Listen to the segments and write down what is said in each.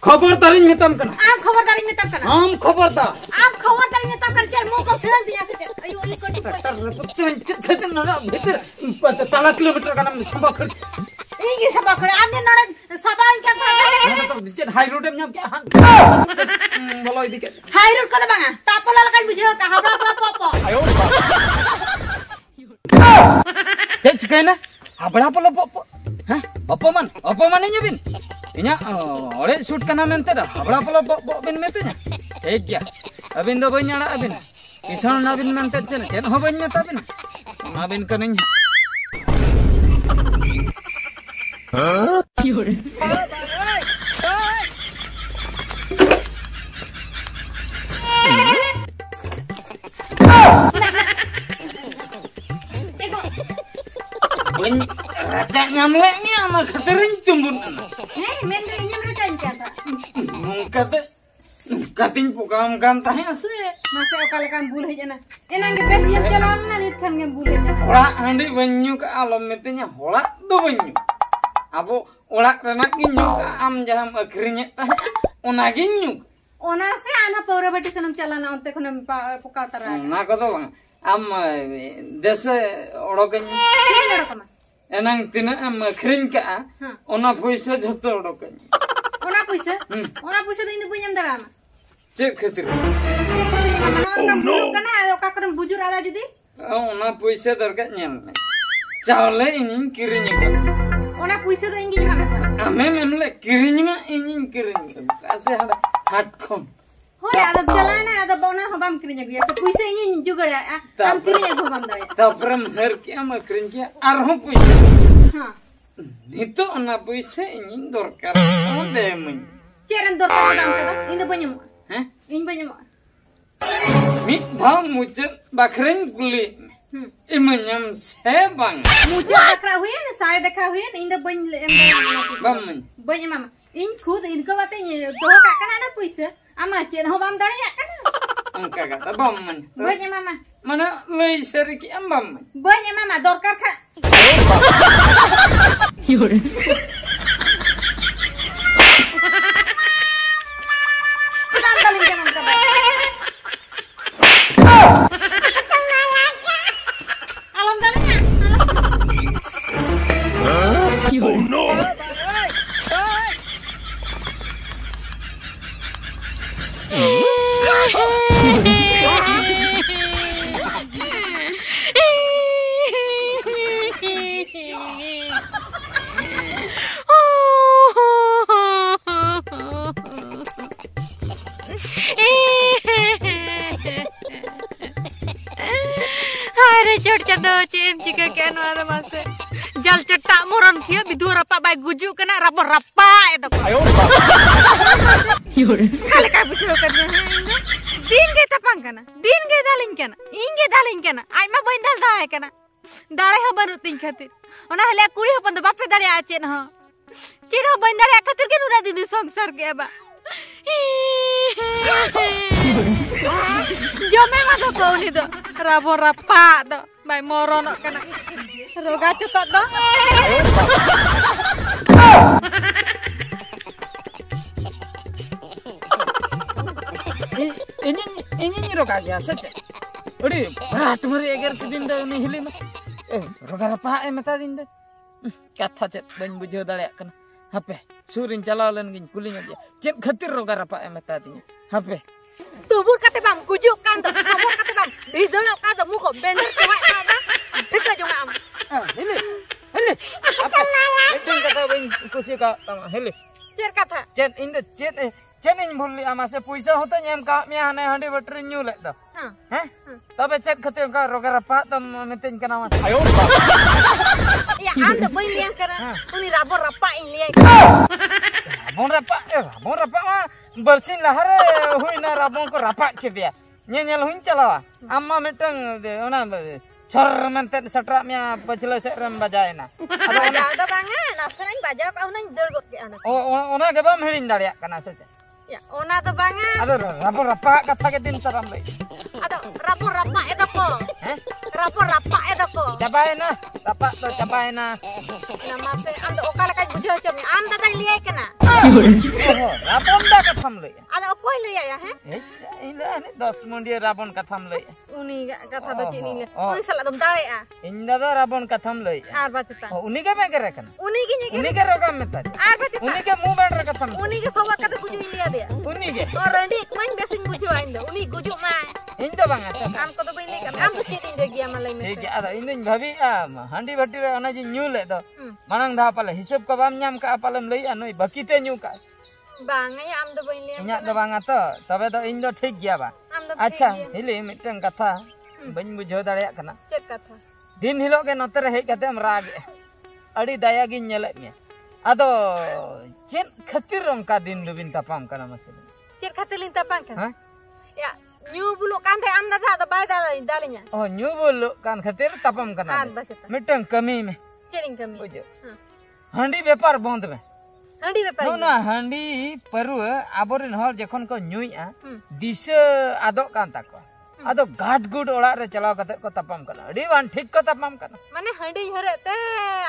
खबरदारी मेतम कना आप खबरदारी मेतम कना हम खबरदार आप खबरदारी मेतम कर चल मुंह को फिरल दिया से अयो ई कोटी खतन ना भीतर 3 किलोमीटर का नाम छंबा खड़ ई के सब खड़े आपने नड़ सबान क्या था तो जेन हाई रोड में क्या हां बोलो इदी के हाई रोड कद बांगा तापला लगा बुझे का हबड़ा हबड़ा पपो आयो चल चिकना हबड़ा पलो पपो हां अपमान nya bin inya ore shoot kana mente da hbड़ा polo bin mete nya ठीक गया अबिन दो बइन आड़ा अबिन किसान अबिन mente चेन चेन हो बइन मेता अबिन अबिन कनिन हां योरे बइन raja nyamleknya sama keterin tumbun men nyam rekan kata kata kating pokam kantah ase masa okale kan bul hejana enang ge bes nyam jalan na nit kan ge bul hejana ora handi banyu ka alom metenya hola do banyu abo ora renak ginyu ka am jaham akhirnya tah ona ginyu ona se ana pora bati sanam chalana onte khona poka tara na ko do bang am dese odokenyu tin odokama enang tina am akhirnya ka ona paisa jhoto odokenyu ona paisa do inde bunyam darama cek khatir kana oka koram bujur ala judi ona paisa darka nyel chawle inin kirinya ka ona paisa do ingi jama ame memle kirinya inin kirinya ase hat khom hore ada jalana ada bona hobam kirinya gya se paisa inin juga ya am kirinya hobam daya tapram her kya ma kirinya arho paisa ha nito ona paisa inin dorkar ode mun ceran dorkar dam kada inde bunyam ha in bunyam mi dham mucet bakren guli imanyam sebang मुझे देखा हुए ना सारे देखा हुए ना इंदर बन bamman बन मामा इन खुद इनको बातें ये दो काका ना पैसे आमा चेन हो बाम दाने या kan angka kata bamman बन मामा mana lei seriki am bamman बन मामा दरकार खा योरे चिनान दालिन jangan ka alam dalinnya oh no Hari cur cendo cim jika kian ada masa jal cetak moron kia bidu rapa baik guju kena rapa rapa itu ayo yore kali kabu kerja din ke tapang kana din ke dalin kana inge dalin kana ai ma bain dal dae kana dale ha baru tin khatir ona hale kuri ho pand bape dare achen ha chiro bain dare khatir ke nura didi sangsar ke ba jome ma do kauni do rabo rapa do bai moron kana roga cutot do ini roga ya saja odi berat mari agar kedin da ni hilim roga apa meta din da katha cet ban bujho dale kana hape surin chalao len gin kuling aja cet khatir roga apa meta din hape tubur kate bang kujuk kan do tubur kate bang di dolo ka do mu ko bener ko ha na thika jong am hele apa betul kata ban kusi ka hele cer kata cet inda cet Cenin bulli amase puisa hoto nyam ka mi hane handi batri nyule do. Tabe cek khatir ka roga rapa tam metin kana mas. Ayo. Ya anda bain liang kana uni rabor rapa in liang. Rabon rapa ma bersin lahare huina rabon ko rapa ke dia. Nyel huin chalawa. Amma metang ona chor menten satra mia pachla se ram bajaena. Ada banga nafsain baja ka una dol gok ke ana. Ona ke bam hirin daria kana saja. Ya, ona to banga. Ada rabon rapa kata ke din taram lai. Ada rabor rapa eta ko. rapak ya doko. Capaina, tapak to capaina. Nama se anda okala kai bujau cem. Anda tadi lihat kena. Oh, rapon dah katham lei. Ada apa lihat ya he? Indah ni 10 mundia rapon katham lei. Uni kata do cini ni. Oh. Uni salah dom dare ah. Indah dah rapon katham lei. Ar bacita. Oh, uni ke me kere kan? Uni gini Uni ke rogam metar. Ar bacita. Uni ke muh bandar katham. Uni ke sobat kata bujau lihat dia. Uni ke. Orang dia main biasa bujau anda. Uni gujuk mai. Indah banget. Am kau tu bini kan. Am tu cini dia gia malai ठीक mesti. है अरे इन भाभी हंडी भट्टी रे अना जी new ले दो मनंग धा पाले हिसाब का बाम न्याम का पालम लई अनोई बकीते न्यू का Bang, ya am tu bini lihat. इन्या दो बांगा तो तबे तो इन दो ठीक गया बा Am tu अच्छा हिली मिटन कथा बन बुझो दाड़िया कना cek kata. दिन हिलो के नते रे हेज कते हम राग अड़ी दया गिन नेले मे अदो चेन खतिर रंका दिन दुबिन तापाम कना मसले Cek kata linta pangkan. हां Ya, nyu bulu kan teh am dah ada bay dalinya. O new बोलो कान खतिर तापाम कना Ar bacita. मिटन कमी में Cering kami. बुझो हंडी व्यापार बंद में Handi bepar. ना हांडी परु आबोरिन हर जखन को न्यूइया दिशा आदोक कान ताको आदो गाट गुड ओड़ा रे चलाव कते को तपाम कना अडी वान ठीक को तपाम कना Mana handi hore teh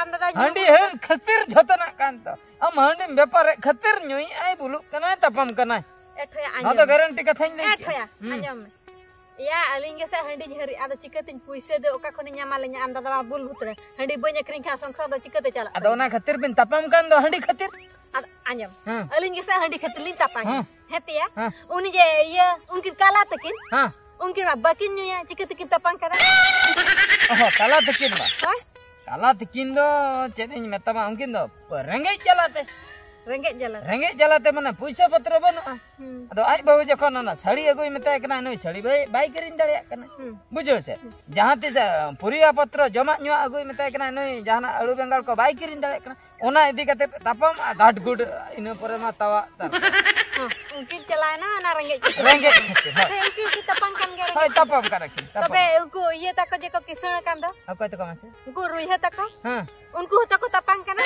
am dah हांडी हे खतिर जतना कान तो हम हांडी व्यापार खतिर न्यूइ आई बुलु कना तपाम कना Ethoya ना तो गारंटी कथाइन नहीं Ethoya anjam. Ya, aling ge sa handi hari ada cikatin puise de oka khone nyamalenya am dah bul hutre. Handi banyak kering kha songkha da cikate chala. आदो ना खतिर बिन तपाम कान दो हांडी खतिर Anjam. हां Aling ge sa handi khatilin tapang. Hah. Heti ya. Hah. Uni je ya ungkir kala tekin. हां Ungkir bakin nyu ya cikate kita pangkara. ओहो काला तकिन बा Hoi? काला तकिन दो चेनिन मेतमा उनकिन दो रंगे चलाते Renggek jalan. रेंगे चलाते माने पैसा पत्र बनु अदो आई बहु जखन ना साड़ी अगुई मेता कना नई साड़ी बाई करिन दाड़िया कना बुझो से जहां तिस पुरिया पत्र जमा न्युआ अगुई मेता कना नई जहाना आलू बेंगाल को बाई करिन दाड़िया कना ओना इदी कते तापम गाट गुड इन परे मा तवा ता Ungkir celana na renggek. रेंगे Ungkir kita pangkan ge. Hi तापम करखि तापम Tabe unku iye tako je ko kisana kan do. अको तो कमासे Unku ruihe tako. हां Unku tako tapang kana.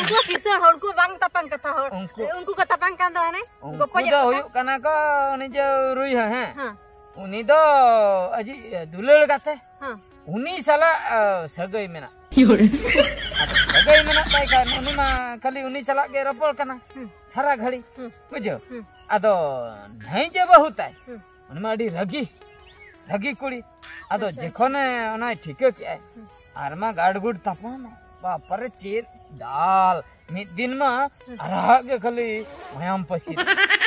Unku kisan unku bang tapang kata hor. Unku ko tapang kan do ne. उनको दो हुयु कना को उनी जो रुई है Ha. उनी दो अजी दुलड़ गाते Ha. उनी साला सगई मेना सगई मेना ताई का उनी मा खाली उनी साला के रपोल कना सारा घड़ी बुझो आदो नहीं जे बहुत है उनी मा अडी रगी रगी कुड़ी आदो जेखने ओना ठीक के आर मा गाड़गुड़ तापमा बाप रे चेर दाल मिद दिन मा अरहा के खाली मायाम पसी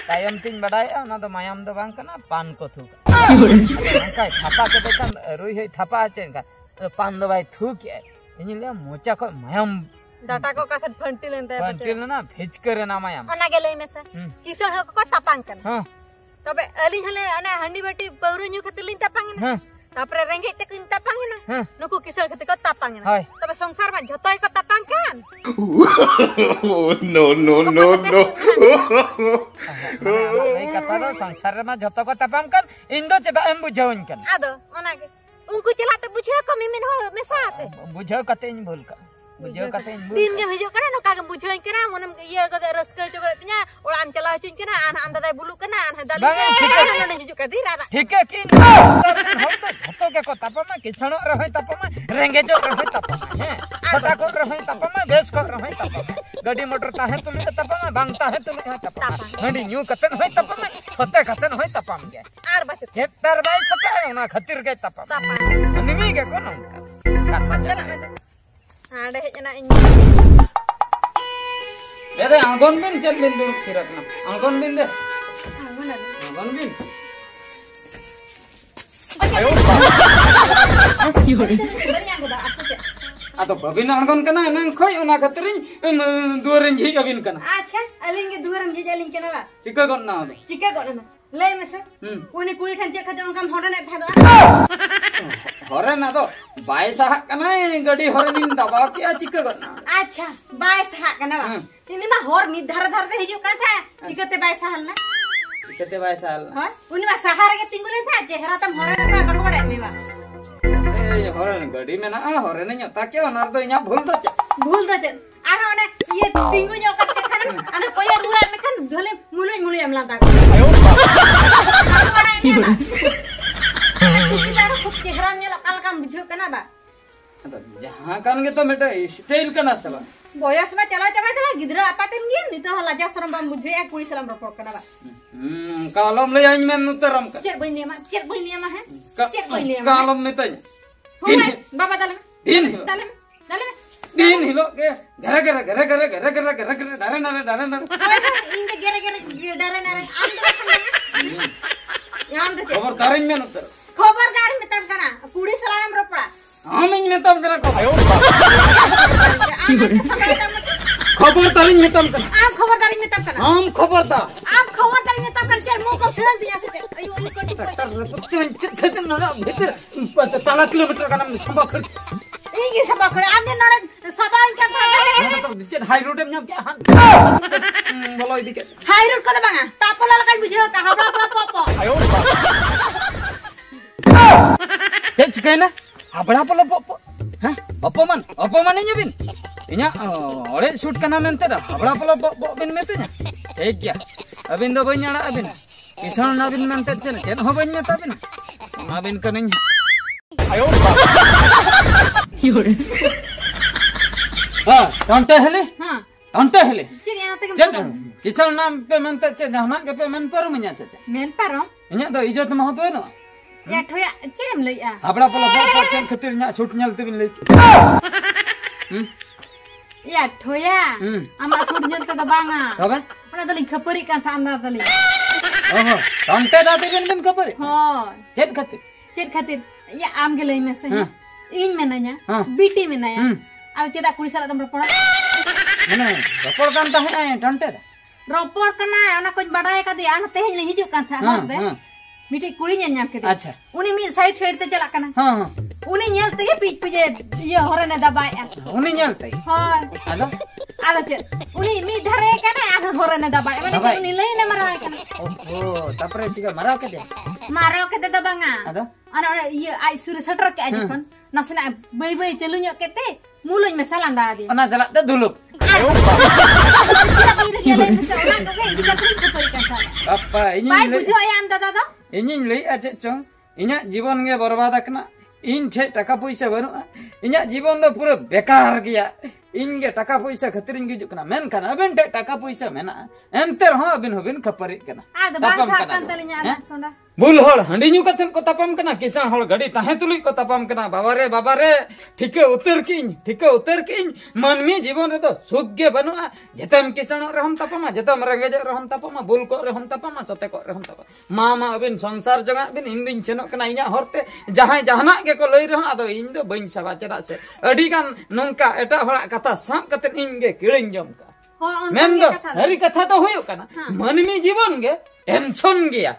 तायम तीन बडाय ना तो मायाम दो बांग कना पान को थू का थापा के देखन रुई है थापा चेन का पान दो भाई थू के इनी ले मोचा को मायाम Data ko kaset fantil ente. पंटिल ना भेज करे ना मायाम Ona ge lei mesa. Kisan ko tapang kan. हां Tabe ali hale ana handi bati pauru nyu khatilin tapang na. हां Tapre renggek te kin tapang na. हां Nuku kisan khati ko tapang na. Hai. Tabe songsar ma jotoi ko tapang kan. No, no, no, no. नहीं कथा दो संसार में जतो को तपाम कर इंदो चेबा एम बुझाउन कर Ado ona ge. Unku celate buchhe ko mimin ho mesate. बुझाओ कते इन भूल का बुझाओ कते इन भूल Din ge hijuk kana no kagak buchheun kana monam ieu ga raska coba nya orang cala cun kana an am dadai bulu kana an dali. Bang, ठीक है। Ana hijuk ka dira. ठीक है कि हम तो जतो के को तपाम के छणो रहे तपाम रेंगे जो रहे तपाम है फटा को रहे तपाम बेस को रहे तपाम गाड़ी मोटर ताहे तुम तपाम बांगता है तुम तपाम हंडी न्यू कतन है तपाम फते कतन है तपाम के Ar bacet. जेतर बाई छटा ना खतिर के तपाम Tapang. निमी के कोन कथा Cela mesa. Ada hejna ini. दे आंगन बिन चल बिन दूर फिरत ना आंगन बिन दे Mana? आंगन बिन Banyak udah aku cek. atau babin argon kana nang khoi una khatrin duarin ji abin kana Acha, aling ke dua orang jajalin kena lah. chika gon na do Cika kok nana. Lay mesa. Uni kulit hanti kajon kam horan et hado. hore na do bai sah kana gadi horenin daba kya chika gon na Acha, bai sah kena lah. Ini mah hor mid dhar dhar te hijuk kan tha. Cika te bai sahal na. chika te bai sal Ha? Uni mah sahar ke tinggulen tha. Chehra tam horan tha bang bade me mah. A horen gadi mena horen nyota ke onar do nya bhul do cha Bhul da chen. Ana one ye tinggu nyok kat kan. Ana koya rula me kan dhole mulai mulai am lanta. Ayo. खूब चेहरा nyelok kalkam bujhuk kana ba. जहाँ kan gitu meta style kana seba. Boyos ma chalo chaba chaba gidra apatin gin nito laja soram bam bujhe ek kuri salam ropor kana ba. Kalom le aing men nuteram kan. Cek boy niama he. Cek boy niama. Kalom netanya. Hoi baba dalam. Din hilo ke gara dare nare. Inga gara dare nare. Yam de. Khobor daring men utter. Khobar garing metam kana. Kuri salam ropora. Aming metam kana खबर तारिंग मेतम कर आप खबर तारिंग मेतम कर हम खबर ता आप खबर तारिंग मेतम कर चल मुंह को छिड़न दिया से अयो ये कोटी खतन ना भीतर 3 किलोमीटर का नाम छबा खड़ ये छबा खड़ आपने नड़ सबाल क्या था तो चल हाई रोड में क्या बोलो इदी के हाई रोड को बांगा तापला लगा बुझे का हबड़ा पोपो आयो चल चुके ना हबड़ा पोपो हां अपमान nya bin inya ole shoot kana mente da habla polo bin mete nya ठीक गया अबिन दो बइन आड़ा अबिन किसान अबिन mente chen ho बइन meta bin अबिन कनिन आयो हां टंटे हेले चिर यहाँ तक chen किसान नाम पे mente chen जहना के पे men paru menya chen men paro inya do इज्जत महत्व है ना या ठोया चिरम लई आ habla polo chen खातिर nya shoot nyal te bin लई या ठोया आमा सूट जल त बांगा तबे ओना तली खपरी का था अंदर तली ओहो टंटे दाते bin खबर हो चेत खातिर या आम गेलई में से इन में नया बीटी में नया अब चेदा कुड़ी साला तुम रपड़ा माने रपड़ कान ता है टंटे रपड़ कना ओना कुछ बड़ाए का दे आन तेज नहीं हिजुक का था हरदे बीटी कुड़ी न्याम के अच्छा उनी मी साइड साइड ते चला कना हां उनी नेलते के पीछ पीछे ये होरे ने दबाए उनी नेलते हां आलो चे उनी मी धरे कना आधा होरे ने दबाए माने उनी लई ने मराए कना ओहो तापरे तिगा मारा के दे दबांगा आदा अरे ये आई सुर सटर के आज kon nasna bay bay telu nyok kete muluñ me salanda adi ana jalak te dulup apa ini bay bujo ayam dada do ini lei ache chong inya जीवन ge बर्बाद akna इन ठे टाका पैसा बनु इnya जीवन दो पूरा बेकार गया इनगे टाका पैसा खतिर इन गिजु कना मेन कना अबेन टाका पैसा मेना एंतर हो अबेन होबेन खपरी कना आद बासा kan talinya ana sonda bull हल हंडी न्यू कथन को तापम कना किसान हल गड़ी ताहे तुलुई को तापम कना बाबा रे ठीके उतर किन मनमी जीवन रे तो सुग्गे बनुआ जतम किसान रहम तापमा जतम रंगेज रहम तापमा बुल को रहम तापमा सते को रहम तापमा मामा अबिन संसार जगा बिन इन दिन सेनो कना इया हरते जहां जहाना के को लई रह आदो इन दो बइन सवा चदा से अडी गान नंका एटा हड़ा कथा साम कते इनगे किळिन जम का मेन दो हरी कथा तो होयो कना मनमी जीवन गे टेंशन गया